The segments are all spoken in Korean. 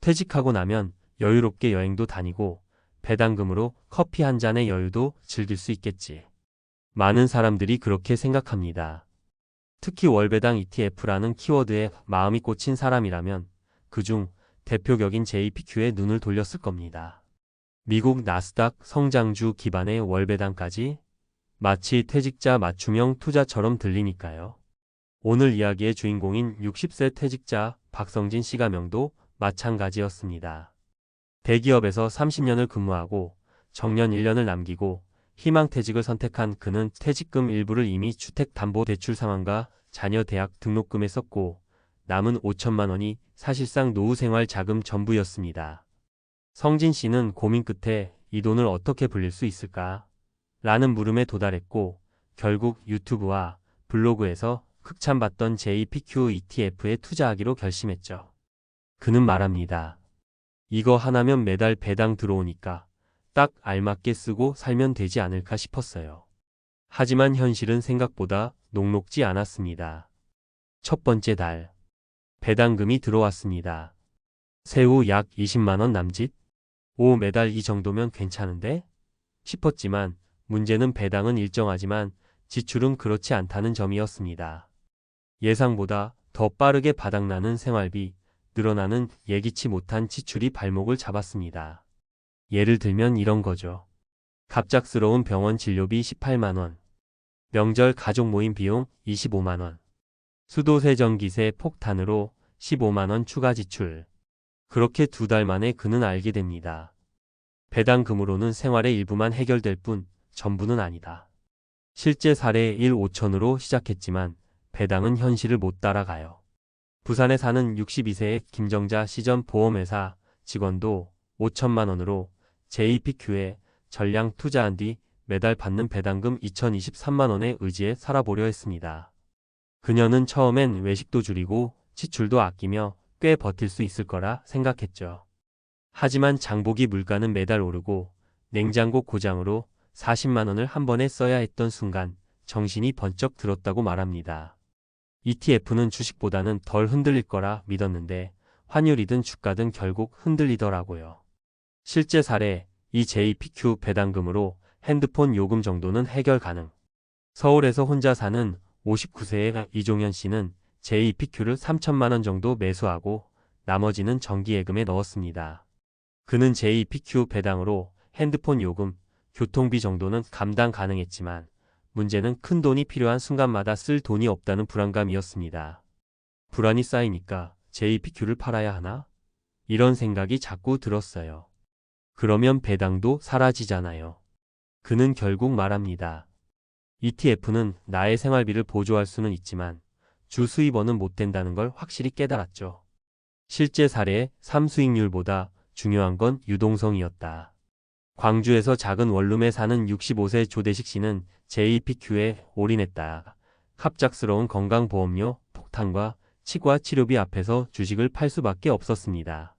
퇴직하고 나면 여유롭게 여행도 다니고 배당금으로 커피 한 잔의 여유도 즐길 수 있겠지. 많은 사람들이 그렇게 생각합니다. 특히 월배당 ETF라는 키워드에 마음이 꽂힌 사람이라면 그중 대표격인 JPQ에 눈을 돌렸을 겁니다. 미국 나스닥 성장주 기반의 월배당까지 마치 퇴직자 맞춤형 투자처럼 들리니까요. 오늘 이야기의 주인공인 60세 퇴직자 박성진 씨 가명도 마찬가지였습니다. 대기업에서 30년을 근무하고 정년 1년을 남기고 희망퇴직을 선택한 그는 퇴직금 일부를 이미 주택담보대출 상환과 자녀 대학 등록금에 썼고 남은 5천만 원이 사실상 노후생활 자금 전부였습니다. 성진 씨는 고민 끝에 이 돈을 어떻게 불릴 수 있을까? 라는 물음에 도달했고 결국 유튜브와 블로그에서 극찬받던 JPQ ETF에 투자하기로 결심했죠. 그는 말합니다. 이거 하나면 매달 배당 들어오니까 딱 알맞게 쓰고 살면 되지 않을까 싶었어요. 하지만 현실은 생각보다 녹록지 않았습니다. 첫 번째 달, 배당금이 들어왔습니다. 세후 약 20만 원 남짓? 오, 매달 이 정도면 괜찮은데? 싶었지만 문제는 배당은 일정하지만 지출은 그렇지 않다는 점이었습니다. 예상보다 더 빠르게 바닥나는 생활비, 늘어나는 예기치 못한 지출이 발목을 잡았습니다. 예를 들면 이런 거죠. 갑작스러운 병원 진료비 18만 원, 명절 가족 모임 비용 25만 원, 수도세전기세 폭탄으로 15만 원 추가 지출. 그렇게 2달 만에 그는 알게 됩니다. 배당금으로는 생활의 일부만 해결될 뿐 전부는 아니다. 실제 사례 1, 5천으로 시작했지만 배당은 현실을 못 따라가요. 부산에 사는 62세의 김정자 시전 보험회사 직원도 5천만 원으로 JPQ에 전량 투자한 뒤 매달 받는 배당금 2023만 원에 의지해 살아보려 했습니다. 그녀는 처음엔 외식도 줄이고 지출도 아끼며 꽤 버틸 수 있을 거라 생각했죠. 하지만 장보기 물가는 매달 오르고 냉장고 고장으로 40만 원을 한 번에 써야 했던 순간 정신이 번쩍 들었다고 말합니다. ETF는 주식보다는 덜 흔들릴 거라 믿었는데 환율이든 주가든 결국 흔들리더라고요. 실제 사례, 이 JPQ 배당금으로 핸드폰 요금 정도는 해결 가능. 서울에서 혼자 사는 59세의 이종현 씨는 JPQ를 3천만 원 정도 매수하고 나머지는 정기예금에 넣었습니다. 그는 JPQ 배당으로 핸드폰 요금, 교통비 정도는 감당 가능했지만 문제는 큰 돈이 필요한 순간마다 쓸 돈이 없다는 불안감이었습니다. 불안이 쌓이니까 JPQ를 팔아야 하나? 이런 생각이 자꾸 들었어요. 그러면 배당도 사라지잖아요. 그는 결국 말합니다. ETF는 나의 생활비를 보조할 수는 있지만 주 수입원은 못 된다는 걸 확실히 깨달았죠. 실제 사례의 삶수익률보다 중요한 건 유동성이었다. 광주에서 작은 원룸에 사는 65세 조대식 씨는 JPQ에 올인했다. 갑작스러운 건강보험료, 폭탄과 치과 치료비 앞에서 주식을 팔 수밖에 없었습니다.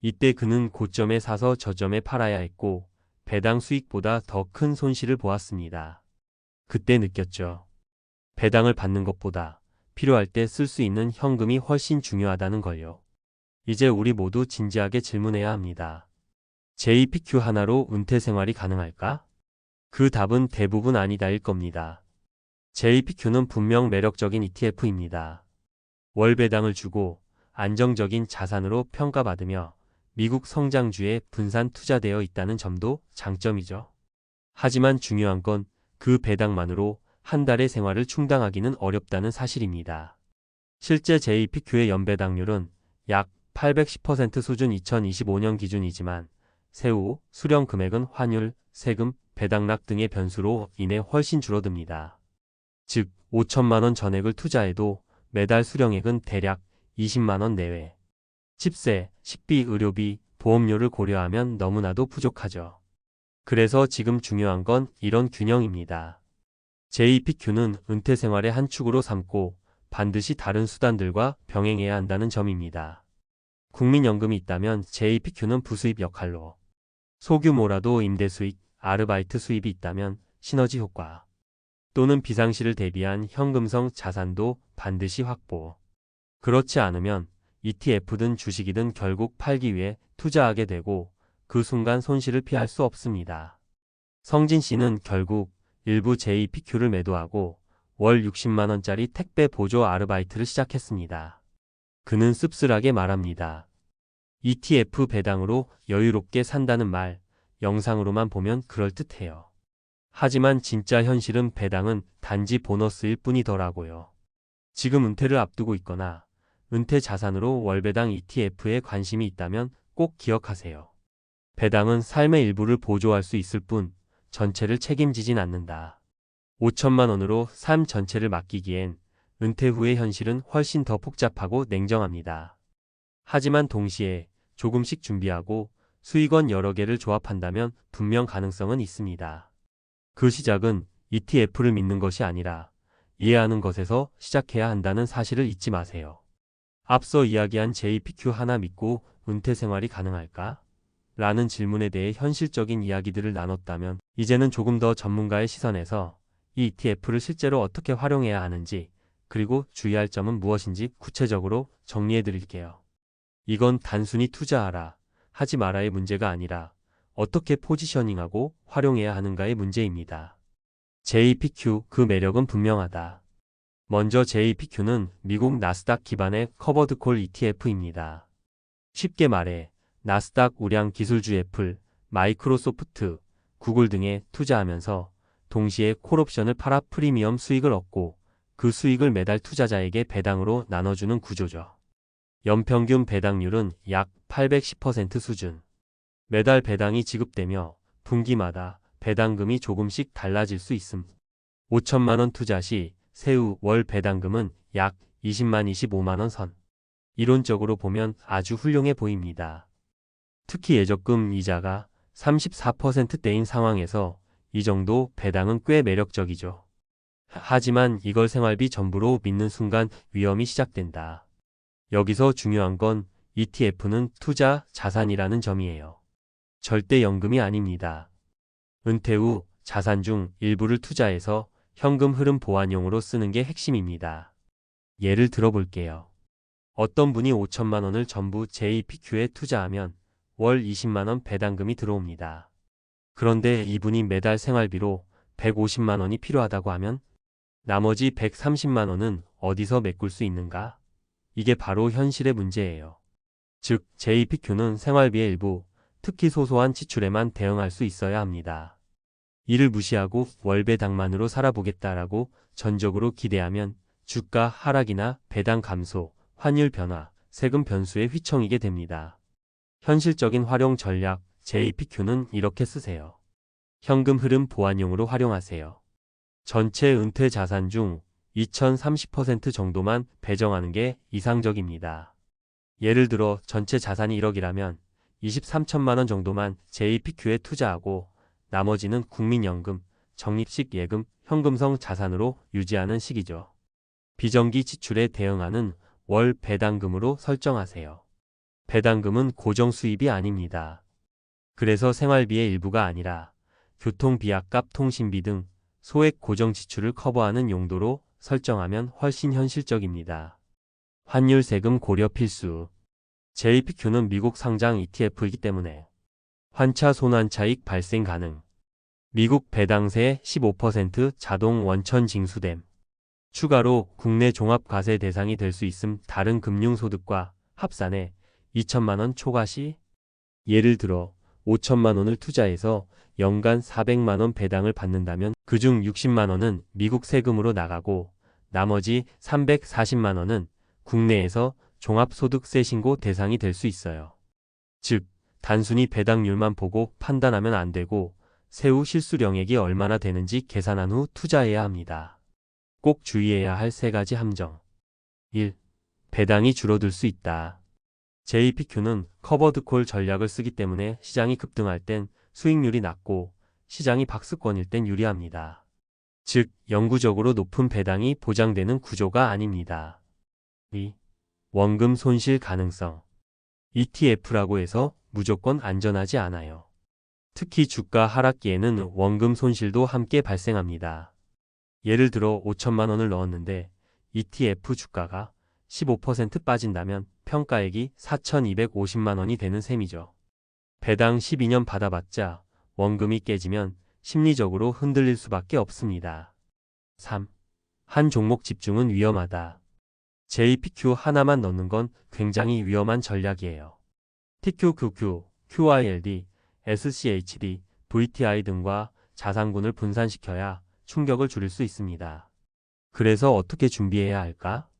이때 그는 고점에 사서 저점에 팔아야 했고 배당 수익보다 더 큰 손실을 보았습니다. 그때 느꼈죠. 배당을 받는 것보다 필요할 때 쓸 수 있는 현금이 훨씬 중요하다는 걸요. 이제 우리 모두 진지하게 질문해야 합니다. JPQ 하나로 은퇴 생활이 가능할까? 그 답은 대부분 아니다일 겁니다. JPQ는 분명 매력적인 ETF입니다. 월 배당을 주고 안정적인 자산으로 평가받으며 미국 성장주에 분산 투자되어 있다는 점도 장점이죠. 하지만 중요한 건 그 배당만으로 한 달의 생활을 충당하기는 어렵다는 사실입니다. 실제 JPQ의 연배당률은 약 810% 수준 2025년 기준이지만 세후 수령 금액은 환율, 세금, 배당락 등의 변수로 인해 훨씬 줄어듭니다. 즉 5천만 원 전액을 투자해도 매달 수령액은 대략 20만 원 내외. 집세, 식비, 의료비, 보험료를 고려하면 너무나도 부족하죠. 그래서 지금 중요한 건 이런 균형입니다. JPQ는 은퇴 생활의 한 축으로 삼고 반드시 다른 수단들과 병행해야 한다는 점입니다. 국민연금이 있다면 JPQ는 부수입 역할로, 소규모라도 임대 수익, 아르바이트 수입이 있다면 시너지 효과, 또는 비상시를 대비한 현금성 자산도 반드시 확보. 그렇지 않으면 ETF든 주식이든 결국 팔기 위해 투자하게 되고 그 순간 손실을 피할 수 없습니다. 성진 씨는 결국 일부 JPQ를 매도하고 월 60만 원짜리 택배 보조 아르바이트를 시작했습니다. 그는 씁쓸하게 말합니다. ETF 배당으로 여유롭게 산다는 말, 영상으로만 보면 그럴듯해요. 하지만 진짜 현실은 배당은 단지 보너스일 뿐이더라고요. 지금 은퇴를 앞두고 있거나 은퇴 자산으로 월배당 ETF에 관심이 있다면 꼭 기억하세요. 배당은 삶의 일부를 보조할 수 있을 뿐 전체를 책임지진 않는다. 5천만 원으로 삶 전체를 맡기기엔 은퇴 후의 현실은 훨씬 더 복잡하고 냉정합니다. 하지만 동시에 조금씩 준비하고 수익원 여러 개를 조합한다면 분명 가능성은 있습니다. 그 시작은 ETF를 믿는 것이 아니라 이해하는 것에서 시작해야 한다는 사실을 잊지 마세요. 앞서 이야기한 JPQ 하나 믿고 은퇴 생활이 가능할까? 라는 질문에 대해 현실적인 이야기들을 나눴다면 이제는 조금 더 전문가의 시선에서 이 ETF를 실제로 어떻게 활용해야 하는지 그리고 주의할 점은 무엇인지 구체적으로 정리해 드릴게요. 이건 단순히 투자하라, 하지 마라의 문제가 아니라 어떻게 포지셔닝하고 활용해야 하는가의 문제입니다. JPQ 그 매력은 분명하다. 먼저 JPQ는 미국 나스닥 기반의 커버드콜 ETF입니다. 쉽게 말해 나스닥 우량 기술주 애플, 마이크로소프트, 구글 등에 투자하면서 동시에 콜옵션을 팔아 프리미엄 수익을 얻고 그 수익을 매달 투자자에게 배당으로 나눠주는 구조죠. 연평균 배당률은 약 810% 수준. 매달 배당이 지급되며 분기마다 배당금이 조금씩 달라질 수 있음. 5천만 원 투자 시 세후 월 배당금은 약 25만 원 선. 이론적으로 보면 아주 훌륭해 보입니다. 특히 예적금 이자가 34%대인 상황에서 이 정도 배당은 꽤 매력적이죠. 하지만 이걸 생활비 전부로 믿는 순간 위험이 시작된다. 여기서 중요한 건 ETF는 투자 자산이라는 점이에요. 절대 연금이 아닙니다. 은퇴 후 자산 중 일부를 투자해서 현금 흐름 보완용으로 쓰는 게 핵심입니다. 예를 들어 볼게요. 어떤 분이 5천만 원을 전부 JPQ에 투자하면 월 20만 원 배당금이 들어옵니다. 그런데 이분이 매달 생활비로 150만 원이 필요하다고 하면 나머지 130만 원은 어디서 메꿀 수 있는가? 이게 바로 현실의 문제예요. 즉, JPQ는 생활비의 일부, 특히 소소한 지출에만 대응할 수 있어야 합니다. 이를 무시하고 월배당만으로 살아보겠다라고 전적으로 기대하면 주가 하락이나 배당 감소, 환율 변화, 세금 변수에 휘청이게 됩니다. 현실적인 활용 전략, JPQ는 이렇게 쓰세요. 현금 흐름 보완용으로 활용하세요. 전체 은퇴 자산 중 2030% 정도만 배정하는 게 이상적입니다. 예를 들어 전체 자산이 1억이라면 23천만 원 정도만 JPQ에 투자하고 나머지는 국민연금, 적립식 예금, 현금성 자산으로 유지하는 식이죠. 비정기 지출에 대응하는 월 배당금으로 설정하세요. 배당금은 고정 수입이 아닙니다. 그래서 생활비의 일부가 아니라 교통비약값, 통신비 등 소액 고정 지출을 커버하는 용도로 설정하면 훨씬 현실적입니다. 환율 세금 고려 필수. JPQ는 미국 상장 ETF이기 때문에 환차 손환차익 발생 가능. 미국 배당세 15% 자동 원천 징수됨. 추가로 국내 종합과세 대상이 될 수 있음. 다른 금융소득과 합산해 2천만 원 초과 시 예를 들어 5천만 원을 투자해서 연간 400만 원 배당을 받는다면 그중 60만 원은 미국 세금으로 나가고 나머지 340만 원은 국내에서 종합소득세 신고 대상이 될 수 있어요. 즉, 단순히 배당률만 보고 판단하면 안 되고 세후 실수령액이 얼마나 되는지 계산한 후 투자해야 합니다. 꼭 주의해야 할 3가지 함정. 1. 배당이 줄어들 수 있다. JPQ는 커버드콜 전략을 쓰기 때문에 시장이 급등할 땐 수익률이 낮고 시장이 박스권일 땐 유리합니다. 즉, 영구적으로 높은 배당이 보장되는 구조가 아닙니다. 2. 원금 손실 가능성. ETF라고 해서 무조건 안전하지 않아요. 특히 주가 하락기에는 원금 손실도 함께 발생합니다. 예를 들어 5천만 원을 넣었는데 ETF 주가가 15% 빠진다면 평가액이 4,250만 원이 되는 셈이죠. 배당 12년 받아봤자 원금이 깨지면 심리적으로 흔들릴 수밖에 없습니다. 3. 한 종목 집중은 위험하다. JPQ 하나만 넣는 건 굉장히 위험한 전략이에요. TQQQ, QYLD, SCHD, VTI 등과 자산군을 분산시켜야 충격을 줄일 수 있습니다. 그래서 어떻게 준비해야 할까?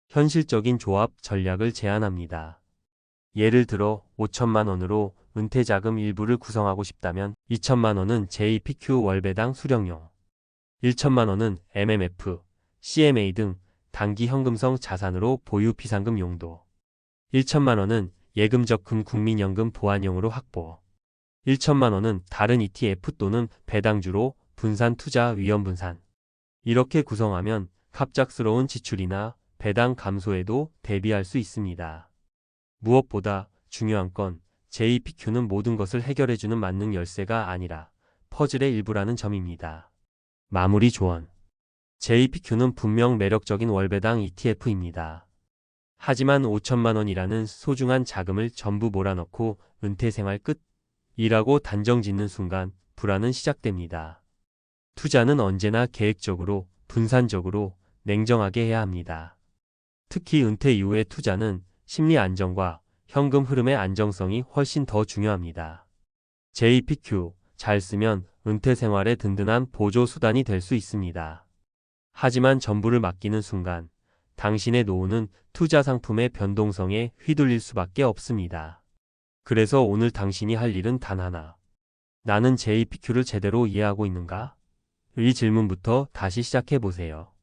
현실적인 조합 전략을 제안합니다. 예를 들어 5천만 원으로 은퇴자금 일부를 구성하고 싶다면 2천만 원은 JPQ 월배당 수령용, 1천만 원은 MMF, CMA 등 단기 현금성 자산으로 보유 비상금 용도, 1천만 원은 예금적금 국민연금 보완용으로 확보, 1천만 원은 다른 ETF 또는 배당주로 분산 투자 위험 분산. 이렇게 구성하면 갑작스러운 지출이나 배당 감소에도 대비할 수 있습니다. 무엇보다 중요한 건 JPQ는 모든 것을 해결해주는 만능 열쇠가 아니라 퍼즐의 일부라는 점입니다. 마무리 조언. JPQ는 분명 매력적인 월배당 ETF입니다. 하지만 5천만 원이라는 소중한 자금을 전부 몰아넣고 은퇴생활 끝이라고 단정 짓는 순간 불안은 시작됩니다. 투자는 언제나 계획적으로, 분산적으로, 냉정하게 해야 합니다. 특히 은퇴 이후의 투자는 심리 안정과 현금 흐름의 안정성이 훨씬 더 중요합니다. JPQ 잘 쓰면 은퇴 생활의 든든한 보조 수단이 될 수 있습니다. 하지만 전부를 맡기는 순간 당신의 노후는 투자 상품의 변동성에 휘둘릴 수밖에 없습니다. 그래서 오늘 당신이 할 일은 단 하나. 나는 JPQ를 제대로 이해하고 있는가? 이 질문부터 다시 시작해 보세요.